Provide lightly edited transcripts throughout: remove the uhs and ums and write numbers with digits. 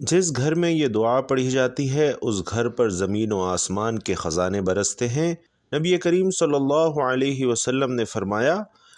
جس گھر میں یہ دعا پڑھی جاتی ہے اس گھر پر زمین و آسمان کے خزانے برستے ہیں۔ نبی کریم صلی اللہ علیہ وسلم نے فرمایا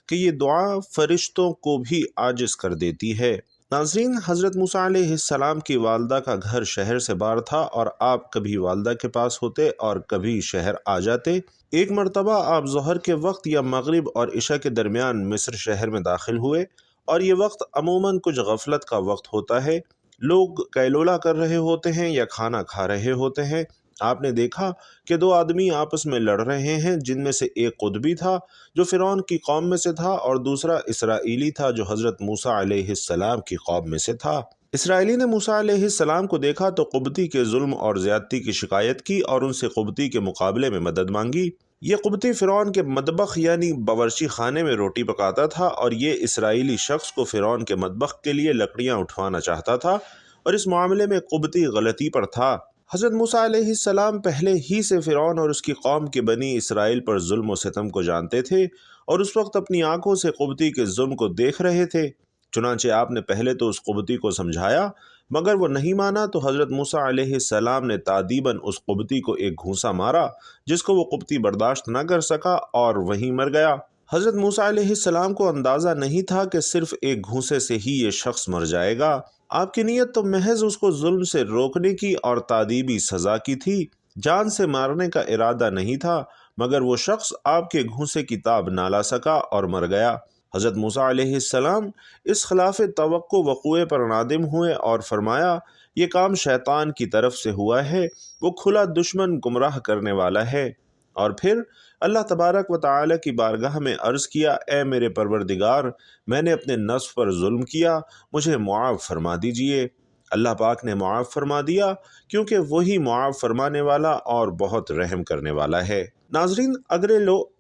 کہ یہ دعا فرشتوں کو بھی عاجز کر دیتی ہے۔ ناظرین، حضرت موسیٰ علیہ السلام کی والدہ کا گھر شہر سے باہر تھا اور آپ کبھی والدہ کے پاس ہوتے اور کبھی شہر آ جاتے۔ ایک مرتبہ آپ ظہر کے وقت یا مغرب اور عشاء کے درمیان مصر شہر میں داخل ہوئے، اور یہ وقت عموماً کچھ غفلت کا وقت ہوتا ہے۔ لوگ قیلولہ کر رہے ہوتے ہیں یا کھانا کھا رہے ہوتے ہیں۔ آپ نے دیکھا کہ دو آدمی آپس میں لڑ رہے ہیں، جن میں سے ایک قطبی تھا جو فرعون کی قوم میں سے تھا اور دوسرا اسرائیلی تھا جو حضرت موسیٰ علیہ السلام کی قوم میں سے تھا۔ اسرائیلی نے موسیٰ علیہ السلام کو دیکھا تو قبطی کے ظلم اور زیادتی کی شکایت کی اور ان سے قبطی کے مقابلے میں مدد مانگی۔ یہ قبطی فرعون کے مطبخ یعنی باورچی خانے میں روٹی پکاتا تھا، اور یہ اسرائیلی شخص کو فرعون کے مطبخ کے لیے لکڑیاں اٹھوانا چاہتا تھا، اور اس معاملے میں قبطی غلطی پر تھا۔ حضرت موسیٰ علیہ السلام پہلے ہی سے فرعون اور اس کی قوم کے بنی اسرائیل پر ظلم و ستم کو جانتے تھے، اور اس وقت اپنی آنکھوں سے قبطی کے ظلم کو دیکھ رہے تھے۔ چنانچہ آپ نے پہلے تو اس قبطی کو سمجھایا، مگر وہ نہیں مانا، تو حضرت موسیٰ علیہ السلام نے تادیباً اس قبطی کو ایک گھونسا مارا، جس کو وہ قبطی برداشت نہ کر سکا اور وہیں مر گیا۔ حضرت موسیٰ علیہ السلام کو اندازہ نہیں تھا کہ صرف ایک گھونسے سے ہی یہ شخص مر جائے گا۔ آپ کی نیت تو محض اس کو ظلم سے روکنے کی اور تادیبی سزا کی تھی، جان سے مارنے کا ارادہ نہیں تھا، مگر وہ شخص آپ کے گھونسے کی تاب نہ لا سکا اور مر گیا۔ حضرت موسیٰ علیہ السلام اس خلاف توقع وقوع پر نادم ہوئے اور فرمایا، یہ کام شیطان کی طرف سے ہوا ہے، وہ کھلا دشمن گمراہ کرنے والا ہے۔ اور پھر اللہ تبارک و تعالی کی بارگاہ میں عرض کیا، اے میرے پروردگار، میں نے اپنے نفس پر ظلم کیا، مجھے معاف فرما دیجئے۔ اللہ پاک نے معاف فرما دیا، کیونکہ وہی معاف فرمانے والا اور بہت رحم کرنے والا ہے۔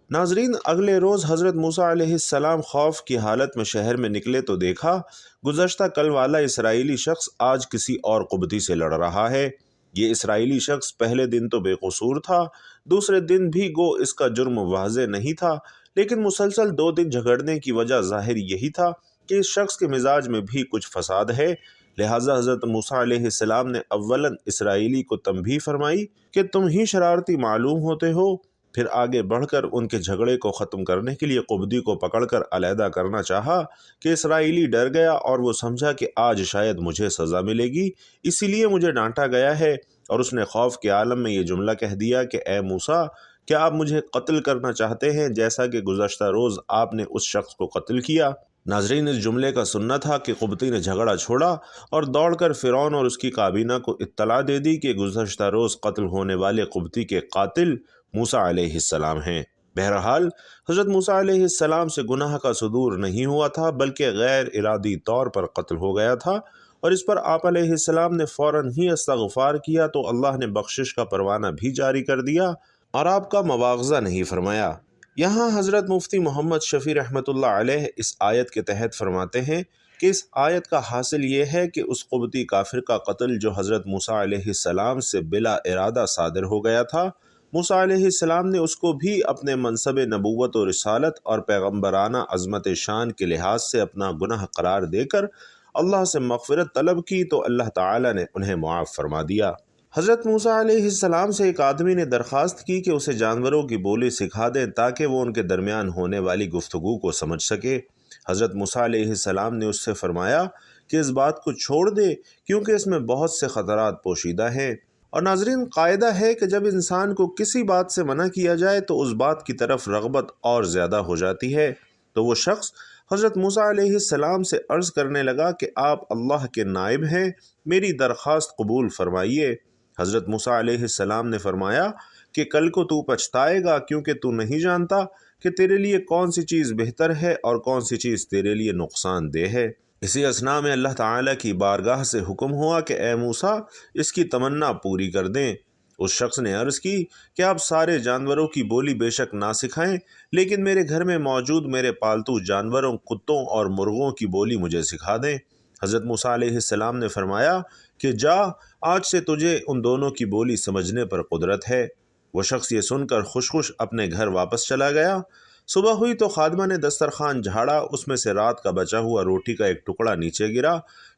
ناظرین، اگلے روز حضرت موسیٰ علیہ السلام خوف کی حالت میں شہر میں نکلے تو دیکھا گزشتہ کل والا اسرائیلی شخص آج کسی اور قبطی سے لڑ رہا ہے۔ یہ اسرائیلی شخص پہلے دن تو بے قصور تھا، دوسرے دن بھی گو اس کا جرم واضح نہیں تھا، لیکن مسلسل 2 دن جھگڑنے کی وجہ ظاہر یہی تھا کہ اس شخص کے مزاج میں بھی کچھ فساد ہے۔ لہٰذا حضرت موسیٰ علیہ السلام نے اولاً اسرائیلی کو تنبیہ فرمائی کہ تم ہی شرارتی معلوم ہوتے ہو، پھر آگے بڑھ کر ان کے جھگڑے کو ختم کرنے کے لیے قبطی کو پکڑ کر علیحدہ کرنا چاہا کہ اسرائیلی ڈر گیا اور وہ سمجھا کہ آج شاید مجھے سزا ملے گی، اسی لیے مجھے ڈانٹا گیا ہے، اور اس نے خوف کے عالم میں یہ جملہ کہہ دیا کہ اے موسیٰ، کیا آپ مجھے قتل کرنا چاہتے ہیں جیسا کہ گزشتہ روز آپ نے اس شخص کو قتل کیا؟ ناظرین، اس جملے کا سننا تھا کہ قبطی نے جھگڑا چھوڑا اور دوڑ کر فرعون اور اس کی کابینہ کو اطلاع دے دی کہ گزشتہ روز قتل ہونے والے قبطی کے قاتل موسیٰ علیہ السلام ہیں۔ بہرحال حضرت موسیٰ علیہ السلام سے گناہ کا صدور نہیں ہوا تھا، بلکہ غیر ارادی طور پر قتل ہو گیا تھا، اور اس پر آپ علیہ السلام نے فوراً ہی استغفار کیا تو اللہ نے بخشش کا پروانہ بھی جاری کر دیا اور آپ کا مواخذہ نہیں فرمایا۔ یہاں حضرت مفتی محمد شفیع رحمۃ اللہ علیہ اس آیت کے تحت فرماتے ہیں کہ اس آیت کا حاصل یہ ہے کہ اس قبطی کافر کا قتل جو حضرت موسیٰ علیہ السلام سے بلا ارادہ صادر ہو گیا تھا، موسیٰ علیہ السلام نے اس کو بھی اپنے منصب نبوت و رسالت اور پیغمبرانہ عظمت شان کے لحاظ سے اپنا گناہ قرار دے کر اللہ سے مغفرت طلب کی تو اللہ تعالی نے انہیں معاف فرما دیا۔ حضرت موسیٰ علیہ السلام سے ایک آدمی نے درخواست کی کہ اسے جانوروں کی بولی سکھا دیں تاکہ وہ ان کے درمیان ہونے والی گفتگو کو سمجھ سکے۔ حضرت موسیٰ علیہ السلام نے اس سے فرمایا کہ اس بات کو چھوڑ دے، کیونکہ اس میں بہت سے خطرات پوشیدہ ہیں۔ اور ناظرین، قاعدہ ہے کہ جب انسان کو کسی بات سے منع کیا جائے تو اس بات کی طرف رغبت اور زیادہ ہو جاتی ہے۔ تو وہ شخص حضرت موسیٰ علیہ السلام سے عرض کرنے لگا کہ آپ اللہ کے نائب ہیں، میری درخواست قبول فرمائیے۔ حضرت موسیٰ علیہ السلام نے فرمایا کہ کل کو تو پچھتائے گا، کیونکہ تو نہیں جانتا کہ تیرے لیے کون سی چیز بہتر ہے اور کون سی چیز تیرے لیے نقصان دہ ہے۔ اسی اثناء میں اللہ تعالیٰ کی بارگاہ سے حکم ہوا کہ اے موسیٰ، اس کی تمنا پوری کر دیں۔ اس شخص نے عرض کی کہ آپ سارے جانوروں کی بولی بے شک نہ سکھائیں، لیکن میرے گھر میں موجود میرے پالتو جانوروں، کتوں اور مرغوں کی بولی مجھے سکھا دیں۔ حضرت موسیٰ علیہ السلام نے فرمایا کہ جا، آج سے تجھے ان دونوں کی بولی سمجھنے پر قدرت ہے۔ وہ شخص یہ سن کر خوش خوش اپنے گھر واپس چلا گیا۔ صبح ہوئی تو خادمہ نے دسترخوان جھاڑا، اس میں سے رات کا بچا ہوا روٹی کا ایک ٹکڑا نیچے گرا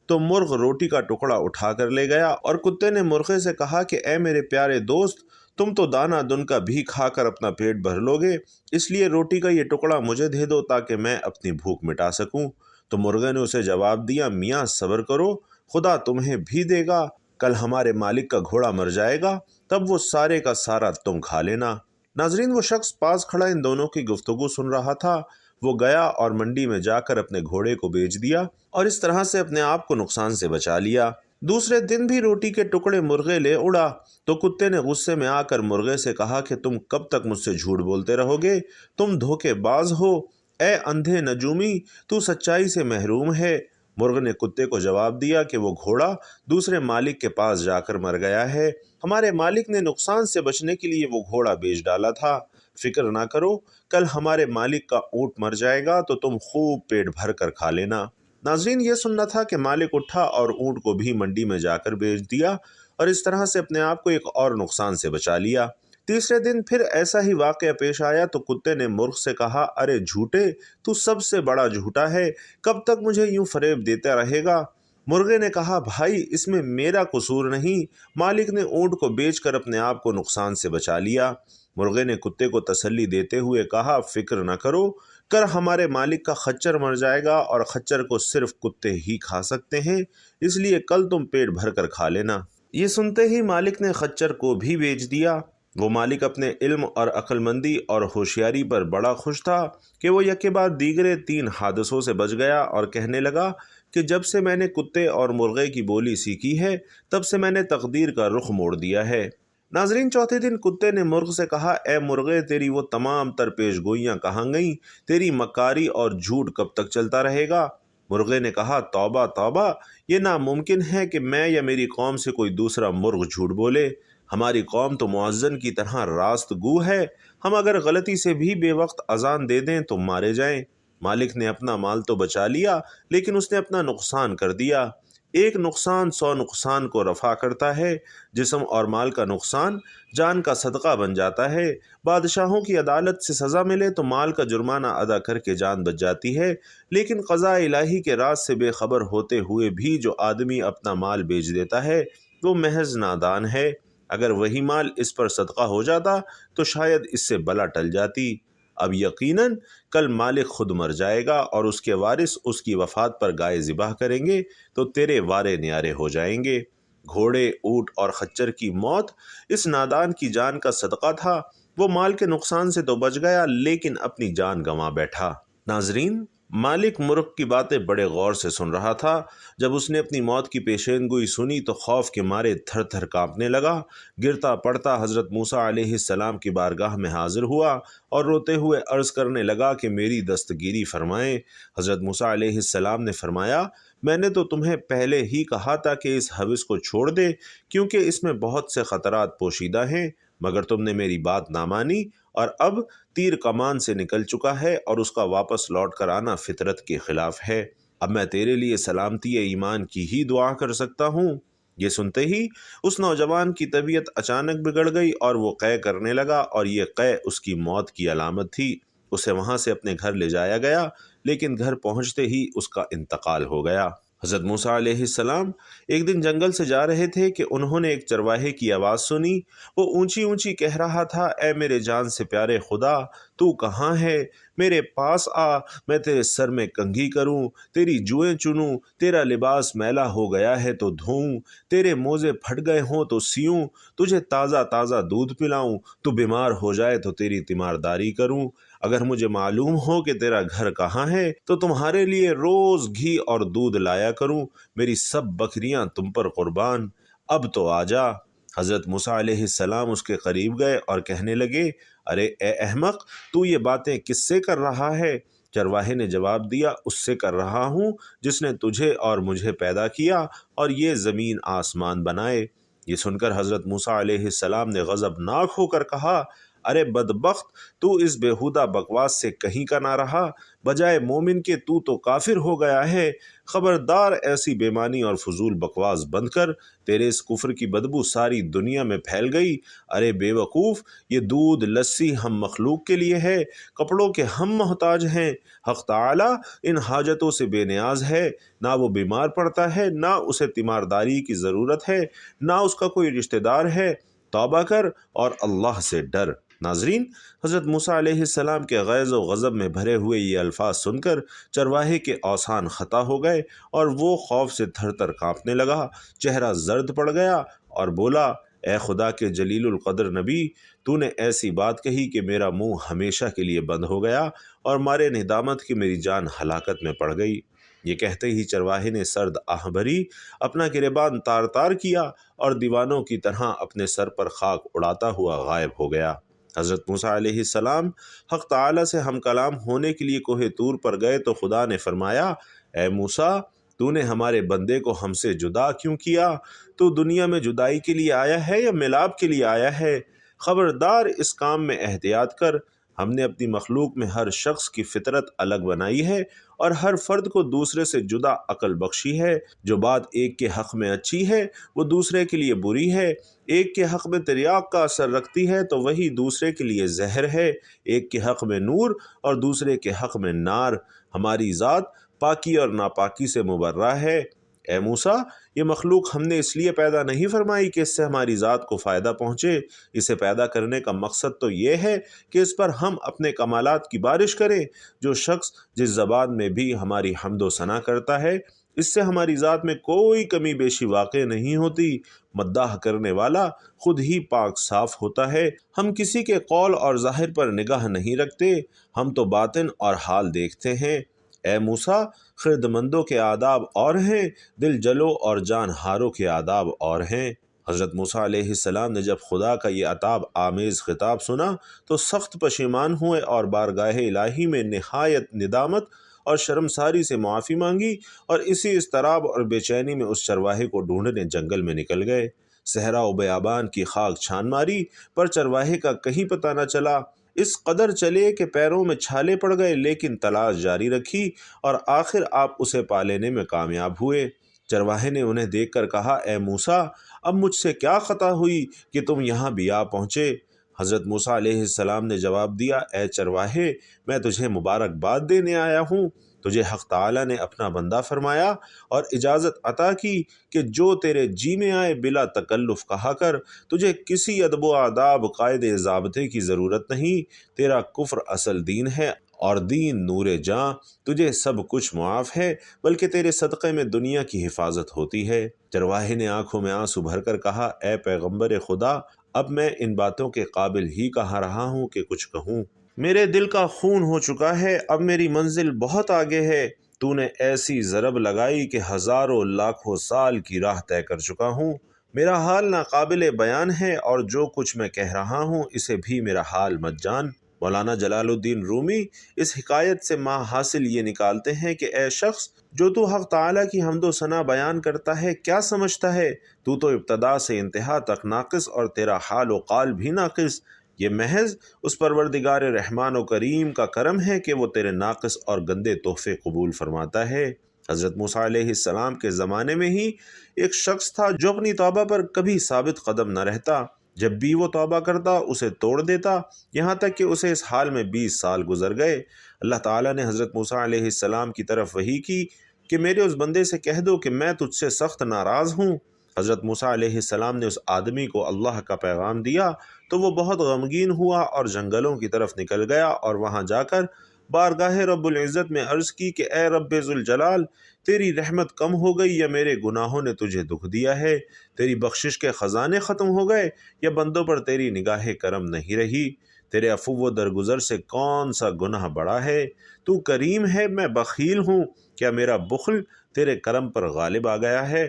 تو مرغ روٹی کا ٹکڑا اٹھا کر لے گیا، اور کتے نے مرغے سے کہا کہ اے میرے پیارے دوست، تم تو دانہ دن کا بھی کھا کر اپنا پیٹ بھر لو گے، اس لیے روٹی کا یہ ٹکڑا مجھے دے دو تاکہ میں اپنی بھوک مٹا سکوں۔ تو مرغے نے اسے جواب دیا، میاں صبر کرو، خدا تمہیں بھی دے گا، کل ہمارے مالک کا گھوڑا مر جائے گا، تب وہ سارے کا سارا تم کھا لینا۔ ناظرین، وہ شخص پاس کھڑا ان دونوں کی گفتگو سن رہا تھا۔ وہ گیا اور منڈی میں جا کر اپنے گھوڑے کو بیچ دیا اور اس طرح سے اپنے آپ کو نقصان سے بچا لیا۔ دوسرے دن بھی روٹی کے ٹکڑے مرغے لے اڑا تو کتے نے غصے میں آ کر مرغے سے کہا کہ تم کب تک مجھ سے جھوٹ بولتے رہو گے؟ تم دھوکے باز ہو، اے اندھے نجومی، تو سچائی سے محروم ہے۔ مرغ نے کتے کو جواب دیا کہ وہ گھوڑا دوسرے مالک کے پاس جا کر مر گیا ہے، ہمارے مالک نے نقصان سے بچنے کے لیے وہ گھوڑا بیچ ڈالا تھا، فکر نہ کرو، کل ہمارے مالک کا اونٹ مر جائے گا تو تم خوب پیٹ بھر کر کھا لینا۔ ناظرین، یہ سننا تھا کہ مالک اٹھا اور اونٹ کو بھی منڈی میں جا کر بیچ دیا اور اس طرح سے اپنے آپ کو ایک اور نقصان سے بچا لیا۔ تیسرے دن پھر ایسا ہی واقعہ پیش آیا تو کتے نے مرغ سے کہا، ارے جھوٹے، تو سب سے بڑا جھوٹا ہے، کب تک مجھے یوں فریب دیتا رہے گا؟ مرغے نے کہا، بھائی اس میں میرا قصور نہیں، مالک نے اونٹ کو بیچ کر اپنے آپ کو نقصان سے بچا لیا۔ مرغے نے کتے کو تسلی دیتے ہوئے کہا، فکر نہ کرو، کر ہمارے مالک کا خچر مر جائے گا اور خچر کو صرف کتے ہی کھا سکتے ہیں، اس لیے کل تم پیٹ بھر کر کھا لینا۔ یہ سنتے ہی مالک نے خچر کو بھی بیچ دیا۔ وہ مالک اپنے علم اور عقل مندی اور ہوشیاری پر بڑا خوش تھا کہ وہ یکے بعد دیگرے 3 حادثوں سے بچ گیا اور کہنے لگا کہ جب سے میں نے کتے اور مرغے کی بولی سیکھی ہے تب سے میں نے تقدیر کا رخ موڑ دیا ہے۔ ناظرین، چوتھے دن کتے نے مرغ سے کہا، اے مرغے، تیری وہ تمام تر پیش گوئیاں کہاں گئیں؟ تیری مکاری اور جھوٹ کب تک چلتا رہے گا؟ مرغے نے کہا، توبہ توبہ، یہ ناممکن ہے کہ میں یا میری قوم سے کوئی دوسرا مرغ جھوٹ بولے، ہماری قوم تو مؤذن کی طرح راست گو ہے، ہم اگر غلطی سے بھی بے وقت اذان دے دیں تو مارے جائیں۔ مالک نے اپنا مال تو بچا لیا لیکن اس نے اپنا نقصان کر دیا۔ ایک نقصان 100 نقصان کو رفع کرتا ہے، جسم اور مال کا نقصان جان کا صدقہ بن جاتا ہے۔ بادشاہوں کی عدالت سے سزا ملے تو مال کا جرمانہ ادا کر کے جان بچ جاتی ہے، لیکن قضاء الہی کے راز سے بے خبر ہوتے ہوئے بھی جو آدمی اپنا مال بیچ دیتا ہے وہ محض نادان ہے، اگر وہی مال اس پر صدقہ ہو جاتا تو شاید اس سے بلا ٹل جاتی۔ اب یقیناً کل مالک خود مر جائے گا اور اس کے وارث اس کی وفات پر گائے ذبح کریں گے تو تیرے وارے نیارے ہو جائیں گے۔ گھوڑے، اونٹ اور خچر کی موت اس نادان کی جان کا صدقہ تھا، وہ مال کے نقصان سے تو بچ گیا لیکن اپنی جان گنوا بیٹھا۔ ناظرین، مالک مرغ کی باتیں بڑے غور سے سن رہا تھا۔ جب اس نے اپنی موت کی پیشین گوئی سنی تو خوف کے مارے تھر تھر کانپنے لگا، گرتا پڑتا حضرت موسیٰ علیہ السلام کی بارگاہ میں حاضر ہوا اور روتے ہوئے عرض کرنے لگا کہ میری دستگیری فرمائیں۔ حضرت موسیٰ علیہ السلام نے فرمایا، میں نے تو تمہیں پہلے ہی کہا تھا کہ اس ہوس کو چھوڑ دے کیونکہ اس میں بہت سے خطرات پوشیدہ ہیں، مگر تم نے میری بات نہ مانی اور اب تیر کمان سے نکل چکا ہے اور اس کا واپس لوٹ کر آنا فطرت کے خلاف ہے، اب میں تیرے لیے سلامتی ایمان کی ہی دعا کر سکتا ہوں۔ یہ سنتے ہی اس نوجوان کی طبیعت اچانک بگڑ گئی اور وہ قے کرنے لگا اور یہ قے اس کی موت کی علامت تھی۔ اسے وہاں سے اپنے گھر لے جایا گیا لیکن گھر پہنچتے ہی اس کا انتقال ہو گیا۔ حضرت موسیٰ علیہ السلام ایک دن جنگل سے جا رہے تھے کہ انہوں نے ایک چرواہے کی آواز سنی، وہ اونچی اونچی کہہ رہا تھا، اے میرے جان سے پیارے خدا، تو کہاں ہے؟ میرے پاس آ، میں تیرے سر میں کنگھی کروں، تیری جوئیں چنوں، تیرا لباس میلا ہو گیا ہے تو دھوؤں، تیرے موزے پھٹ گئے ہوں تو سیوں، تجھے تازہ تازہ دودھ پلاؤں، تو بیمار ہو جائے تو تیری تیمارداری کروں، اگر مجھے معلوم ہو کہ تیرا گھر کہاں ہے تو تمہارے لیے روز گھی اور دودھ لایا کروں، میری سب بکریاں تم پر قربان، اب تو آ جا۔ حضرت موسیٰ علیہ السلام اس کے قریب گئے اور کہنے لگے، ارے اے احمق، تو یہ باتیں کس سے کر رہا ہے؟ چرواہے نے جواب دیا، اس سے کر رہا ہوں جس نے تجھے اور مجھے پیدا کیا اور یہ زمین آسمان بنائے۔ یہ سن کر حضرت موسیٰ علیہ السلام نے غضبناک ہو کر کہا، ارے بدبخت، تو اس بیہودہ بکواس سے کہیں کا نہ رہا، بجائے مومن کے تو کافر ہو گیا ہے۔ خبردار، ایسی بےمانی اور فضول بکواس بند کر، تیرے اس کفر کی بدبو ساری دنیا میں پھیل گئی۔ ارے بے وقوف، یہ دودھ لسی ہم مخلوق کے لیے ہے، کپڑوں کے ہم محتاج ہیں، حق تعالی ان حاجتوں سے بے نیاز ہے، نہ وہ بیمار پڑتا ہے، نہ اسے تیمارداری کی ضرورت ہے، نہ اس کا کوئی رشتہ دار ہے۔ توبہ کر اور اللہ سے ڈر۔ ناظرین، حضرت موسیٰ علیہ السلام کے غیظ و غضب میں بھرے ہوئے یہ الفاظ سن کر چرواہے کے اوسان خطا ہو گئے اور وہ خوف سے تھر تھر کانپنے لگا، چہرہ زرد پڑ گیا اور بولا، اے خدا کے جلیل القدر نبی، تو نے ایسی بات کہی کہ میرا منہ ہمیشہ کے لیے بند ہو گیا اور مارے ندامت کی میری جان ہلاکت میں پڑ گئی۔ یہ کہتے ہی چرواہے نے سرد آہ بھری، اپنا گریبان تار تار کیا اور دیوانوں کی طرح اپنے سر پر خاک اڑاتا ہوا غائب ہو گیا۔ حضرت موسیٰ علیہ السلام حق تعالی سے ہم کلام ہونے کے لیے کوہ طور پر گئے تو خدا نے فرمایا، اے موسیٰ، تو نے ہمارے بندے کو ہم سے جدا کیوں کیا؟ تو دنیا میں جدائی کے لیے آیا ہے یا ملاپ کے لیے آیا ہے؟ خبردار، اس کام میں احتیاط کر۔ ہم نے اپنی مخلوق میں ہر شخص کی فطرت الگ بنائی ہے اور ہر فرد کو دوسرے سے جدا عقل بخشی ہے۔ جو بات ایک کے حق میں اچھی ہے وہ دوسرے کے لیے بری ہے، ایک کے حق میں تریاق کا اثر رکھتی ہے تو وہی دوسرے کے لیے زہر ہے، ایک کے حق میں نور اور دوسرے کے حق میں نار۔ ہماری ذات پاکی اور ناپاکی سے مبرہ ہے۔ اے موسیٰ، یہ مخلوق ہم نے اس لیے پیدا نہیں فرمائی کہ اس سے ہماری ذات کو فائدہ پہنچے، اسے پیدا کرنے کا مقصد تو یہ ہے کہ اس پر ہم اپنے کمالات کی بارش کریں۔ جو شخص جس زبان میں بھی ہماری حمد و ثنا کرتا ہے، اس سے ہماری ذات میں کوئی کمی بیشی واقع نہیں ہوتی۔ مداح کرنے والا خود ہی پاک صاف ہوتا ہے۔ ہم کسی کے قول اور ظاہر پر نگاہ نہیں رکھتے، ہم تو باطن اور حال دیکھتے ہیں۔ اے موسیٰ، خردمندوں کے آداب اور ہیں، دل جلو اور جان ہاروں کے آداب اور ہیں۔ حضرت موسیٰ علیہ السلام نے جب خدا کا یہ عتاب آمیز خطاب سنا تو سخت پشیمان ہوئے اور بارگاہ الہی میں نہایت ندامت اور شرمساری سے معافی مانگی، اور اسی اضطراب اور بے چینی میں اس چرواہے کو ڈھونڈنے جنگل میں نکل گئے۔ صحرا و بیابان کی خاک چھان ماری پر چرواہے کا کہیں پتہ نہ چلا۔ اس قدر چلے کہ پیروں میں چھالے پڑ گئے، لیکن تلاش جاری رکھی اور آخر آپ اسے پا لینے میں کامیاب ہوئے۔ چرواہے نے انہیں دیکھ کر کہا، اے موسیٰ، اب مجھ سے کیا خطا ہوئی کہ تم یہاں بھی آ پہنچے؟ حضرت موسیٰ علیہ السلام نے جواب دیا، اے چرواہے، میں تجھے مبارکباد دینے آیا ہوں۔ تجھے حق تعالی نے اپنا بندہ فرمایا اور اجازت عطا کی کہ جو تیرے جی میں آئے بلا تکلف کہا کر۔ تجھے کسی ادب و آداب، قاعدے ضابطے کی ضرورت نہیں۔ تیرا کفر اصل دین ہے اور دین نور جاں۔ تجھے سب کچھ معاف ہے، بلکہ تیرے صدقے میں دنیا کی حفاظت ہوتی ہے۔ چرواہے نے آنکھوں میں آنسو بھر کر کہا، اے پیغمبر خدا، اب میں ان باتوں کے قابل ہی کہاں رہا ہوں کہ کچھ کہوں۔ میرے دل کا خون ہو چکا ہے، اب میری منزل بہت آگے ہے۔ تو نے ایسی ضرب لگائی کہ ہزاروں لاکھوں سال کی راہ طے کر چکا ہوں۔ میرا حال ناقابل بیان ہے اور جو کچھ میں کہہ رہا ہوں اسے بھی میرا حال مت جان۔ مولانا جلال الدین رومی اس حکایت سے حاصل یہ نکالتے ہیں کہ اے شخص، جو تو حق تعالیٰ کی حمد و ثنا بیان کرتا ہے، کیا سمجھتا ہے؟ تو ابتدا سے انتہا تک ناقص اور تیرا حال و قال بھی ناقص۔ یہ محض اس پروردگار رحمان و کریم کا کرم ہے کہ وہ تیرے ناقص اور گندے تحفے قبول فرماتا ہے۔ حضرت موسیٰ علیہ السلام کے زمانے میں ہی ایک شخص تھا جو اپنی توبہ پر کبھی ثابت قدم نہ رہتا۔ جب بھی وہ توبہ کرتا اسے توڑ دیتا، یہاں تک کہ اسے اس حال میں 20 سال گزر گئے۔ اللہ تعالیٰ نے حضرت موسیٰ علیہ السلام کی طرف وحی کی کہ میرے اس بندے سے کہہ دو کہ میں تجھ سے سخت ناراض ہوں۔ حضرت موسیٰ علیہ السلام نے اس آدمی کو اللہ کا پیغام دیا تو وہ بہت غمگین ہوا اور جنگلوں کی طرف نکل گیا، اور وہاں جا کر بارگاہ رب العزت میں عرض کی کہ اے رب ذوالجلال، تیری رحمت کم ہو گئی یا میرے گناہوں نے تجھے دکھ دیا ہے؟ تیری بخشش کے خزانے ختم ہو گئے یا بندوں پر تیری نگاہ کرم نہیں رہی؟ تیرے عفو و درگزر سے کون سا گناہ بڑا ہے؟ تو کریم ہے، میں بخیل ہوں، کیا میرا بخل تیرے کرم پر غالب آ گیا ہے؟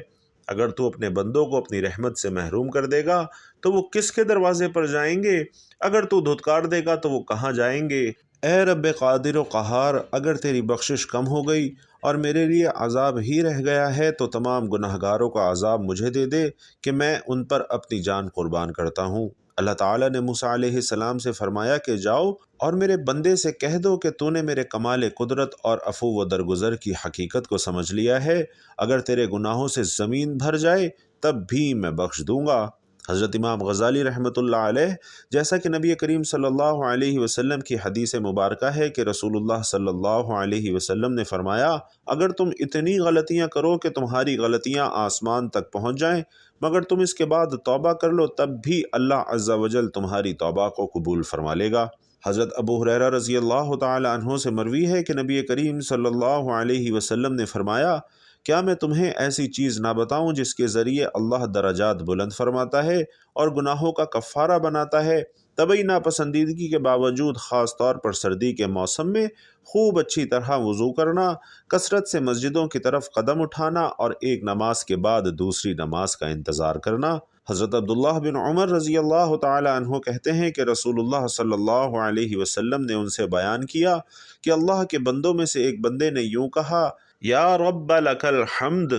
اگر تو اپنے بندوں کو اپنی رحمت سے محروم کر دے گا تو وہ کس کے دروازے پر جائیں گے؟ اگر تو دھتکار دے گا تو وہ کہاں جائیں گے؟ اے رب قادر و قہار، اگر تیری بخشش کم ہو گئی اور میرے لیے عذاب ہی رہ گیا ہے تو تمام گناہگاروں کا عذاب مجھے دے دے کہ میں ان پر اپنی جان قربان کرتا ہوں۔ اللہ تعالیٰ نے موسیٰ علیہ السلام سے فرمایا کہ جاؤ اور میرے بندے سے کہہ دو کہ تو نے میرے کمال قدرت اور عفو و درگزر کی حقیقت کو سمجھ لیا ہے، اگر تیرے گناہوں سے زمین بھر جائے تب بھی میں بخش دوں گا۔ حضرت امام غزالی رحمۃ اللہ علیہ، جیسا کہ نبی کریم صلی اللہ علیہ وسلم کی حدیث مبارکہ ہے کہ رسول اللہ صلی اللہ علیہ وسلم نے فرمایا، اگر تم اتنی غلطیاں کرو کہ تمہاری غلطیاں آسمان تک پہنچ جائیں مگر تم اس کے بعد توبہ کر لو تب بھی اللہ عز و جل تمہاری توبہ کو قبول فرما لے گا۔ حضرت ابو ہریرہ رضی اللہ تعالی عنہ سے مروی ہے کہ نبی کریم صلی اللہ علیہ وسلم نے فرمایا، کیا میں تمہیں ایسی چیز نہ بتاؤں جس کے ذریعے اللہ درجات بلند فرماتا ہے اور گناہوں کا کفارہ بناتا ہے؟ طبعی ناپسندیدگی کے باوجود خاص طور پر سردی کے موسم میں خوب اچھی طرح وضو کرنا، کثرت سے مسجدوں کی طرف قدم اٹھانا اور ایک نماز کے بعد دوسری نماز کا انتظار کرنا۔ حضرت عبداللہ بن عمر رضی اللہ تعالی عنہ کہتے ہیں کہ رسول اللہ صلی اللہ علیہ وسلم نے ان سے بیان کیا کہ اللہ کے بندوں میں سے ایک بندے نے یوں کہا، یا رب لک الحمد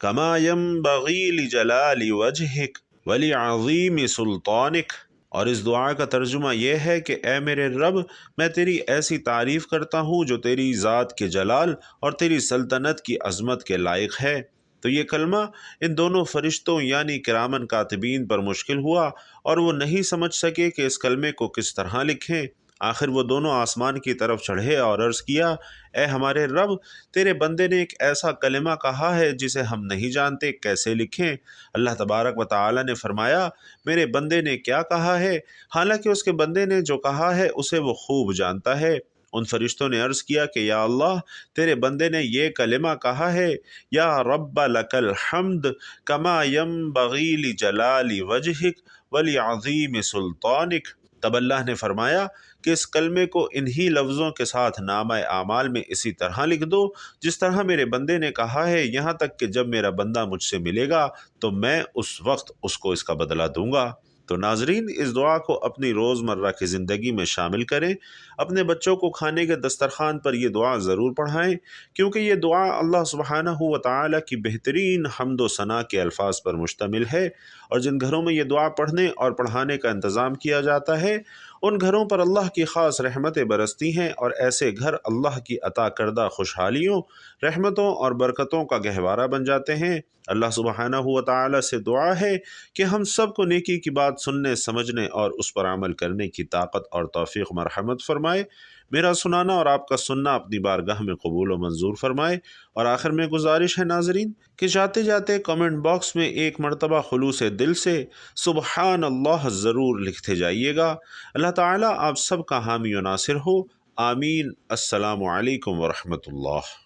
کما ینبغی لجلال وجہک ولعظیم سلطانک، اور اس دعا کا ترجمہ یہ ہے کہ اے میرے رب، میں تیری ایسی تعریف کرتا ہوں جو تیری ذات کے جلال اور تیری سلطنت کی عظمت کے لائق ہے۔ تو یہ کلمہ ان دونوں فرشتوں یعنی کرامن کاتبین پر مشکل ہوا اور وہ نہیں سمجھ سکے کہ اس کلمے کو کس طرح لکھیں۔ آخر وہ دونوں آسمان کی طرف چڑھے اور عرض کیا، اے ہمارے رب، تیرے بندے نے ایک ایسا کلمہ کہا ہے جسے ہم نہیں جانتے، کیسے لکھیں؟ اللہ تبارک و تعالی نے فرمایا، میرے بندے نے کیا کہا ہے؟ حالانکہ اس کے بندے نے جو کہا ہے اسے وہ خوب جانتا ہے۔ ان فرشتوں نے عرض کیا کہ یا اللہ، تیرے بندے نے یہ کلمہ کہا ہے، یا رب لک الحمد کما ینبغی لجلال وجہک ولعظیم سلطانک۔ تب اللہ نے فرمایا کہ اس کلمے کو انہی لفظوں کے ساتھ نامہ اعمال میں اسی طرح لکھ دو جس طرح میرے بندے نے کہا ہے، یہاں تک کہ جب میرا بندہ مجھ سے ملے گا تو میں اس وقت اس کو اس کا بدلہ دوں گا۔ تو ناظرین، اس دعا کو اپنی روزمرہ کی زندگی میں شامل کریں، اپنے بچوں کو کھانے کے دسترخوان پر یہ دعا ضرور پڑھائیں، کیونکہ یہ دعا اللہ سبحانہ و تعالی کی بہترین حمد و ثنا کے الفاظ پر مشتمل ہے، اور جن گھروں میں یہ دعا پڑھنے اور پڑھانے کا انتظام کیا جاتا ہے ان گھروں پر اللہ کی خاص رحمتیں برستی ہیں، اور ایسے گھر اللہ کی عطا کردہ خوشحالیوں، رحمتوں اور برکتوں کا گہوارہ بن جاتے ہیں۔ اللہ سبحانہ و تعالی سے دعا ہے کہ ہم سب کو نیکی کی بات سننے، سمجھنے اور اس پر عمل کرنے کی طاقت اور توفیق مرحمت فرمائے۔ میرا سنانا اور آپ کا سننا اپنی بارگاہ میں قبول و منظور فرمائے۔ اور آخر میں گزارش ہے ناظرین کہ جاتے جاتے کمنٹ باکس میں ایک مرتبہ خلوص دل سے سبحان اللہ ضرور لکھتے جائیے گا۔ اللہ تعالیٰ آپ سب کا حامی و ناصر ہو، آمین۔ السلام علیکم ورحمۃ اللہ۔